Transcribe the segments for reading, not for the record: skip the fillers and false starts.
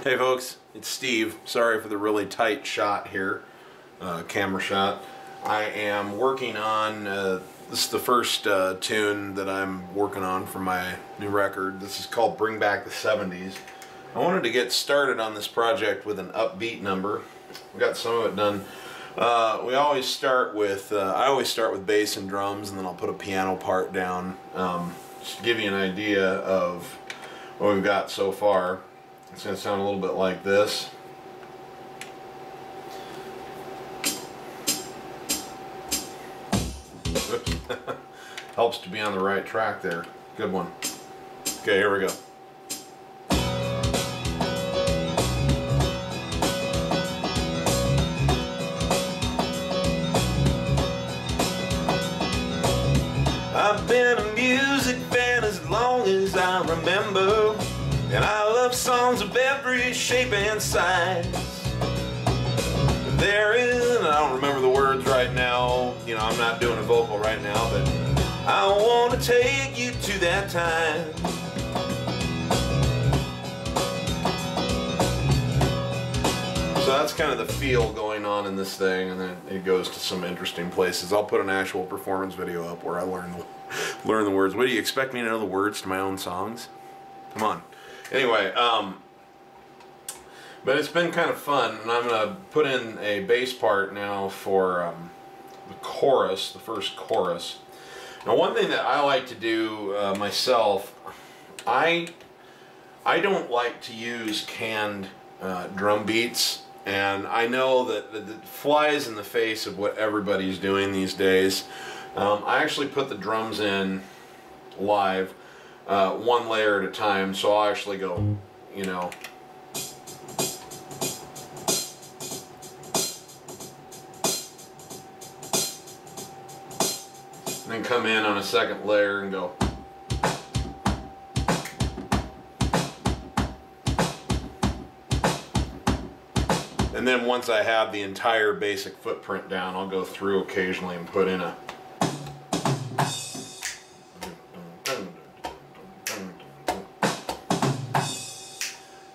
Hey folks, it's Steve. Sorry for the really tight shot here, camera shot. I am working on, this is the first tune that I'm working on for my new record. This is called Bring Back the 70's. I wanted to get started on this project with an upbeat number. We got some of it done. We always start with, I always start with bass and drums, and then I'll put a piano part down. Just to give you an idea of what we've got so far. It's going to sound a little bit like this. Helps to be on the right track there. Good one. Okay, here we go. I've been a music fan as long as I remember, and I love songs of every shape and size. There is, and I don't remember the words right now, you know, I'm not doing a vocal right now, but I want to take you to that time. So that's kind of the feel going on in this thing, and then it goes to some interesting places. I'll put an actual performance video up where I learn the words. What do you expect me to know the words to my own songs? Come on. Anyway, but it's been kind of fun, and I'm going to put in a bass part now for the chorus, the first chorus. Now, one thing that I like to do myself, I don't like to use canned drum beats, and I know that it flies in the face of what everybody's doing these days. I actually put the drums in live, one layer at a time, so I'll actually go, you know, and then come in on a second layer and go. And then once I have the entire basic footprint down, I'll go through occasionally and put in a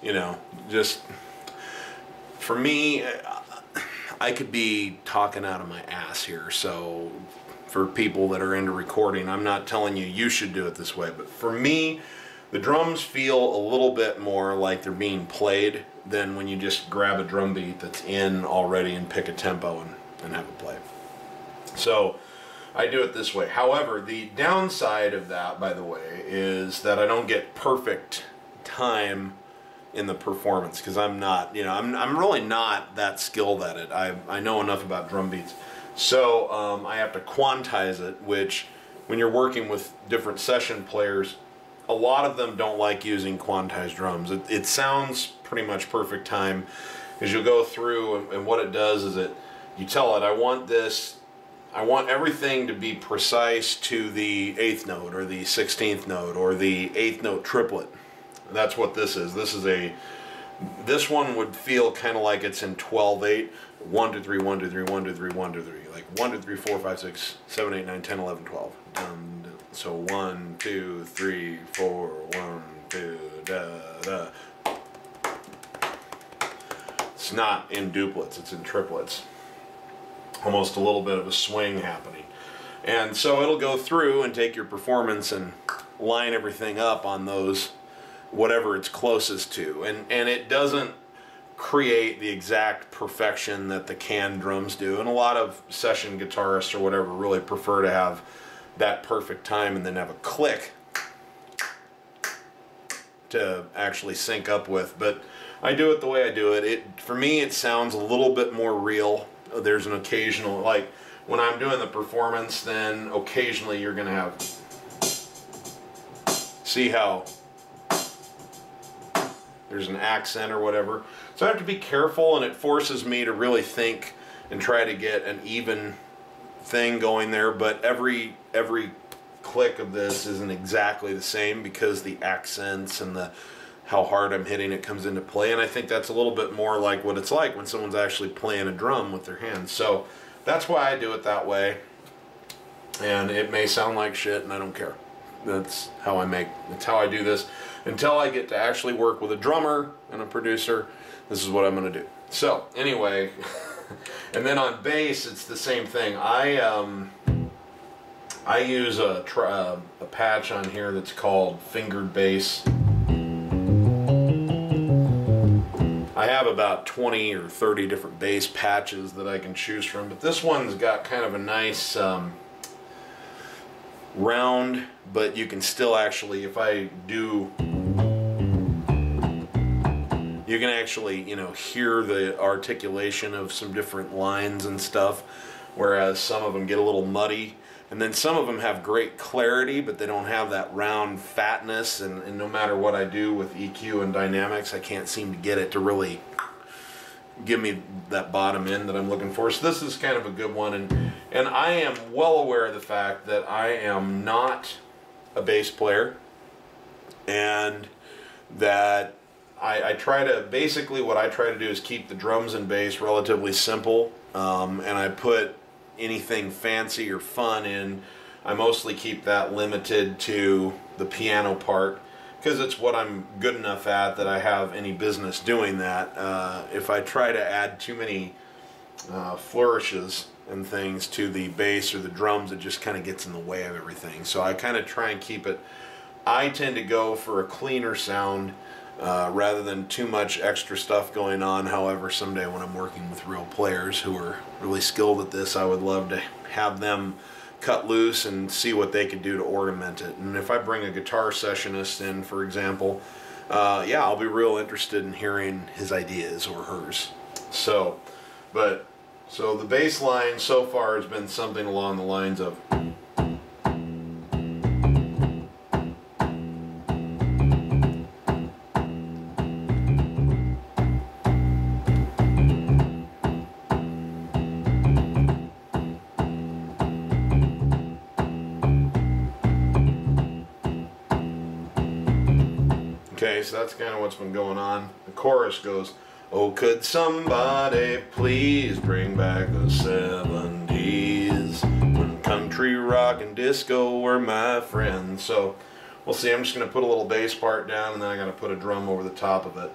you know, just for me, I could be talking out of my ass here, so for people that are into recording, I'm not telling you should do it this way, but for me, the drums feel a little bit more like they're being played than when you just grab a drum beat that's in already and pick a tempo and have it play. So I do it this way. However, the downside of that, by the way, is that I don't get perfect time in the performance, because I'm not, you know, I'm really not that skilled at it. I know enough about drum beats, so I have to quantize it, which when you're working with different session players, a lot of them don't like using quantized drums. It sounds pretty much perfect time, because you'll go through and what it does is you tell it, I want everything to be precise to the 8th note or the 16th note or the 8th note triplet. That's what this is. This one would feel kind of like it's in 12/8. 1 2 3 1 2 3 1 2 3 1 2 3, like 1 2 3 4 5 6 7 8 9 10 11 12. So 1 2 3 4 1 2 da da. It's not in duplets, it's in triplets. Almost a little bit of a swing happening. And so it'll go through and take your performance and line everything up on those, whatever it's closest to, and it doesn't create the exact perfection that the canned drums do, and a lot of session guitarists or whatever really prefer to have that perfect time and then have a click to actually sync up with. But I do it the way I do it. For me, it sounds a little bit more real. There's an occasional, like when I'm doing the performance, then occasionally you're gonna have, see how there's an accent or whatever. So I have to be careful, and it forces me to really think and try to get an even thing going there, but every click of this isn't exactly the same, because the accents and how hard I'm hitting it comes into play, and I think that's a little bit more like what it's like when someone's actually playing a drum with their hands. So that's why I do it that way, and it may sound like shit, and I don't care. that's how I do this. Until I get to actually work with a drummer and a producer, this is what I'm going to do. So anyway, and then on bass, it's the same thing. I use a patch on here that's called fingered bass. I have about 20 or 30 different bass patches that I can choose from, but this one's got kind of a nice round, but you can still actually, if I do, you can actually, you know, hear the articulation of some different lines and stuff, whereas some of them get a little muddy. And then some of them have great clarity, but they don't have that round fatness, and no matter what I do with EQ and dynamics, I can't seem to get it to really give me that bottom end that I'm looking for. So this is kind of a good one, and I am well aware of the fact that I am not a bass player, and that I try to, basically what I try to do is keep the drums and bass relatively simple, and I put anything fancy or fun in, I mostly keep that limited to the piano part, because it's what I'm good enough at that I have any business doing that. If I try to add too many flourishes and things to the bass or the drums, it just kind of gets in the way of everything. So I kind of try and keep it, I tend to go for a cleaner sound rather than too much extra stuff going on. However, someday when I'm working with real players who are really skilled at this, I would love to have them cut loose and see what they could do to ornament it. And if I bring a guitar sessionist in, for example, yeah, I'll be real interested in hearing his ideas or hers. So the bass line so far has been something along the lines of, okay, so that's kind of what's been going on. The chorus goes, oh, could somebody please bring back the 70s, when country, rock, and disco were my friends. So we'll see. I'm just going to put a little bass part down, and then I'm going to put a drum over the top of it.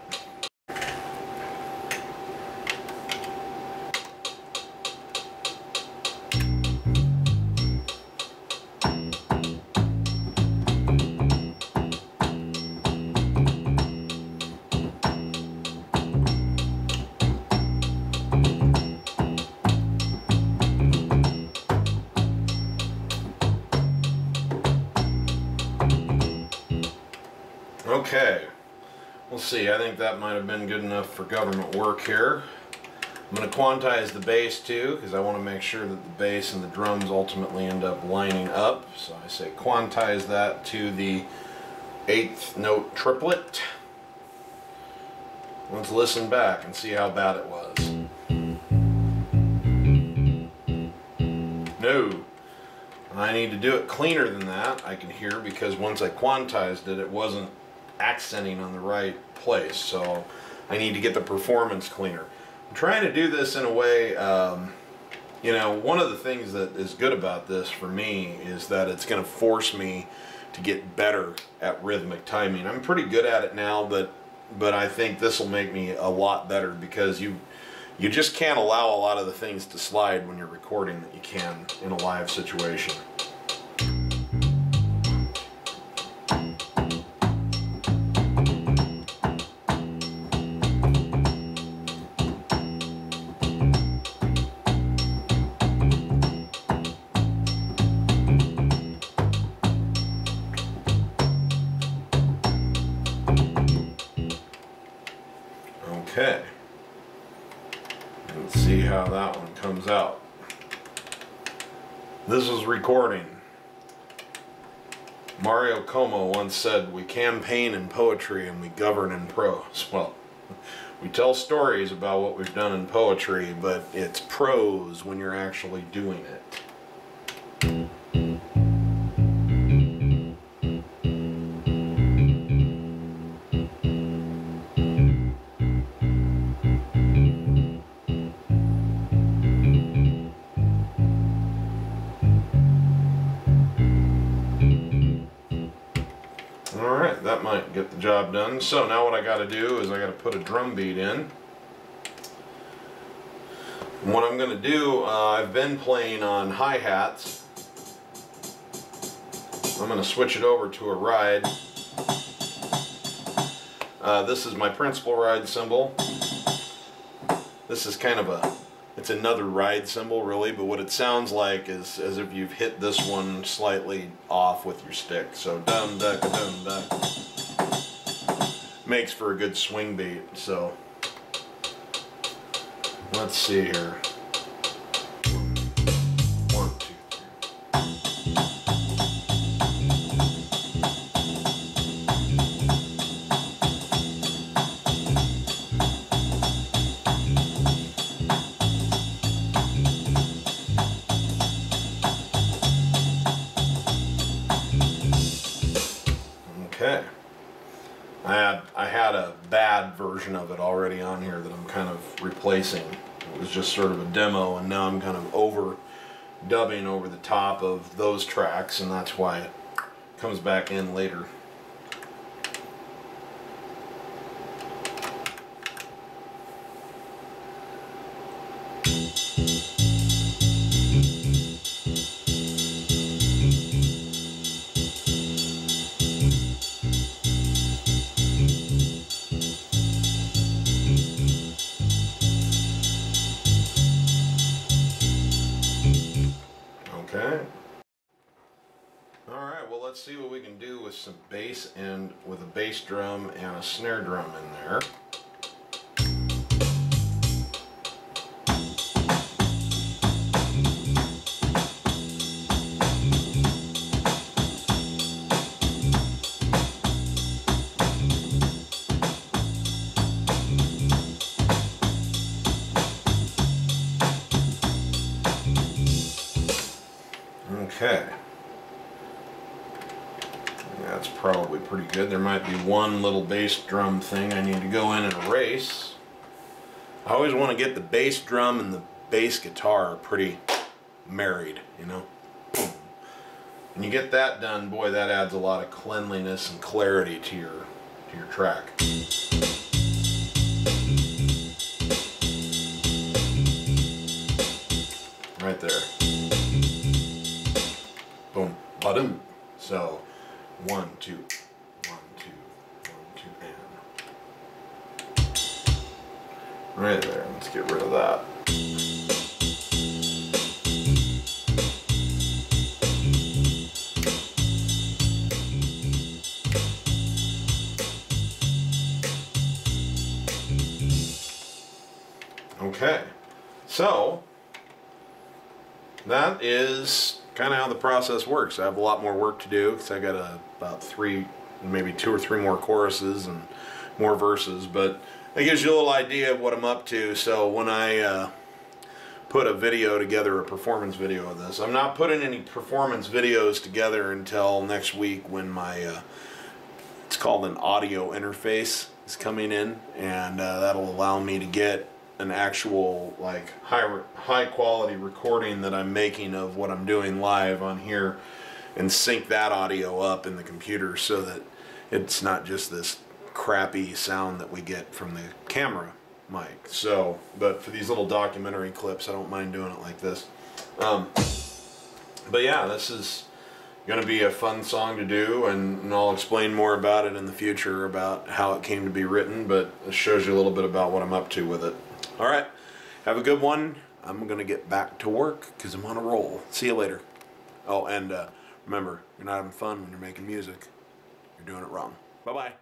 Okay, we'll see. I think that might have been good enough for government work here. I'm going to quantize the bass too, because I want to make sure that the bass and the drums ultimately end up lining up. So I say quantize that to the 8th note triplet. Let's listen back and see how bad it was. No. I need to do it cleaner than that, I can hear, because once I quantized it, it wasn't accenting on the right place. So I need to get the performance cleaner. I'm trying to do this in a way, you know, one of the things that is good about this for me is that it's going to force me to get better at rhythmic timing. I'm pretty good at it now, but I think this will make me a lot better, because you just can't allow a lot of the things to slide when you're recording that you can in a live situation. Okay, let's see how that one comes out. This is recording. Mario Como once said, "We campaign in poetry and we govern in prose." Well, we tell stories about what we've done in poetry, but it's prose when you're actually doing it. get the job done. So now what I got to do is I got to put a drum beat in. And what I'm going to do, I've been playing on hi-hats. I'm going to switch it over to a ride. This is my principal ride cymbal. This is kind of it's another ride cymbal really, but what it sounds like is as if you've hit this one slightly off with your stick. So dum da dum da. Makes for a good swing beat. So let's see here. 1, 2, 3. Okay. I had a bad version of it already on here that I'm kind of replacing. It was just sort of a demo, and now I'm kind of dubbing over the top of those tracks, and that's why it comes back in later. Okay. Alright, well let's see what we can do with some bass and with a bass drum and a snare drum in there. Okay. That's probably pretty good. There might be one little bass drum thing I need to go in and erase. I always want to get the bass drum and the bass guitar pretty married, you know. When you get that done, boy, that adds a lot of cleanliness and clarity to your track. Right there. Boom, ba-dum. So, 1, 2, 1, 2, 1, 2, and right there. Let's get rid of that. Okay, so that is kind of how the process works. I have a lot more work to do because I got about 3, maybe 2 or 3 more choruses and more verses, but it gives you a little idea of what I'm up to. So when I put a video together, a performance video of this, I'm not putting any performance videos together until next week when my it's called an audio interface is coming in, and that'll allow me to get an actual like high quality recording that I'm making of what I'm doing live on here and sync that audio up in the computer so that it's not just this crappy sound that we get from the camera mic. So, but for these little documentary clips, I don't mind doing it like this. But yeah, this is going to be a fun song to do, and I'll explain more about it in the future about how it came to be written, but it shows you a little bit about what I'm up to with it. Alright, have a good one. I'm going to get back to work because I'm on a roll. See you later. Oh, and remember, you're not having fun when you're making music. You're doing it wrong. Bye-bye.